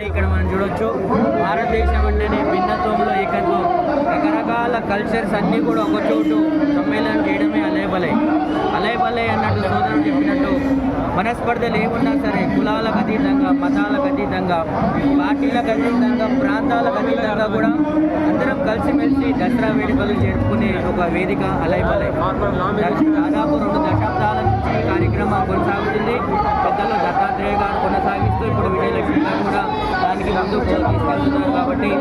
ఇక్కడ మనం చూడొచ్చు భారతదేశం అంటేనే భిన్నత్వంలో ఏకత్వం, రకరకాల కల్చర్స్ అన్నీ కూడా ఒక చోటు సమ్మేళనం చేయడమే అలయబలై అన్నట్టు సోదరుడు చెప్పినట్టు మనస్పర్ధలు ఏమున్నా సరే కులాలకు అతీతంగా, మతాలకు అతీతంగా, పార్టీలకు అతీతంగా, ప్రాంతాలకు అతీతంగా కూడా అందరం కలిసిమెలిసి దసరా వేడుకలు జరుపుకునే ఒక వేదిక అలయబలై. దాదాపు 2 దశాబ్దాల నుంచి ఈ కార్యక్రమం కొనసాగుతుంది. పెద్దలు దత్తాత్రేయ గారు కొనసాగిస్తూ ఇప్పుడు విజయలక్ష్మి గారు కూడా దానికి ముందుకు తీసుకెళ్తున్నారు. కాబట్టి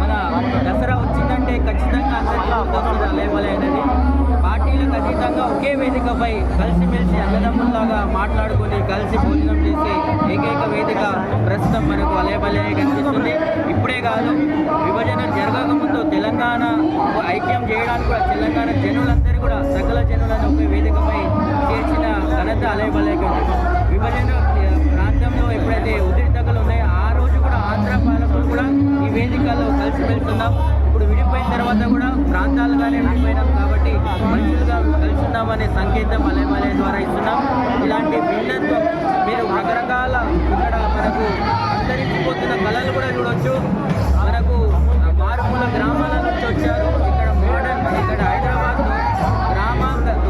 మన దసరా వచ్చిందంటే ఖచ్చితంగా అందరికీ వస్తుంది అలయబలై అనేది. పార్టీలకు అతీతంగా ఒకే వేదికపై కలిసిమెలిసి అన్నదమ్ముల్లాగా మాట్లాడుకుని కలిసి భోజనం చేసే ఏకైక వేదిక ప్రస్తుతం మనకు అలయబలై కనిపిస్తుంది. ఇప్పుడే కాదు, విభజన జరగకముందు తెలంగాణ ఐక్యం చేయడానికి కూడా తెలంగాణ జనులందరూ కూడా సకల జనులను ఒకే వేదికపై చేర్చిన ఘనత అలయబలైకి ఉంది. విభజన ప్రాంతంలో ఎప్పుడైతే ఉద్రిక్తతలు ఉన్నాయో ఆ రోజు కూడా ఆంధ్ర పాలకులు కూడా ఈ వేదికల్లో కలిసిమెలిసి ఉన్నాం. ఇప్పుడు విడిపోయిన తర్వాత కూడా ప్రాంతాలుగానే విడిపోయినాం కాబట్టి మనుషులుగా కలిసి ఉన్నామనే సంకేతం అలయబలై ద్వారా ఇస్తున్నాం. ఇలాంటి భిన్నత్వం మీరు రకరకాల ఇక్కడ మనకు అంతరించిపోతున్న కళలు కూడా చూడవచ్చు. మనకు మారుమూల గ్రామాల నుంచి వచ్చారు. ఇక్కడ మోడర్న్, ఇక్కడ హైదరాబాద్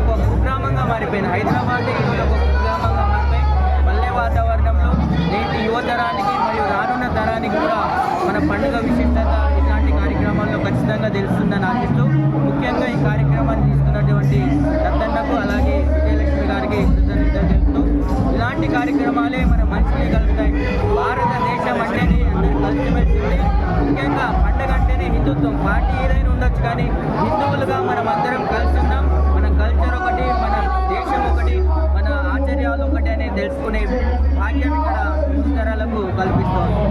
ఒక కుగ్రామంగా మారిపోయింది. హైదరాబాద్ ఈరోజు ఒక కుగ్రామంగా మారిపోయి పల్లె వాతావరణంలో నేటి యువతరానికి మరియు రానున్న తరానికి కూడా మన పండుగ విశిష్టత ఇలాంటి కార్యక్రమాల్లో ఖచ్చితంగా తెలుస్తుందని ఆశిస్తూ ముఖ్యంగా ఈ కార్యక్రమాన్ని తీసుకున్నటువంటి దత్తన్నకు అలాగే విజయలక్ష్మి గారికి కృతజ్ఞతలు తెలుపుతూ ఇలాంటి కార్యక్రమాలే మన మనిషిని కలుపుతాయి. భారతదేశం అంటేనే అందరూ కలిసిమెలిసి ఉంది. ముఖ్యంగా పండుగ అంటేనే హిందుత్వం. పార్టీ ఏదైనా ఉండొచ్చు కానీ హిందువులుగా మనం అందరం కలిసి ఉన్నాం. మన కల్చర్ ఒకటి, మన దేశం ఒకటి, మన ఆచార్యాలు ఒకటి అనేది తెలుసుకునే భాగ్యం ఇక్కడ యువతరాలకు కల్పిస్తోంది.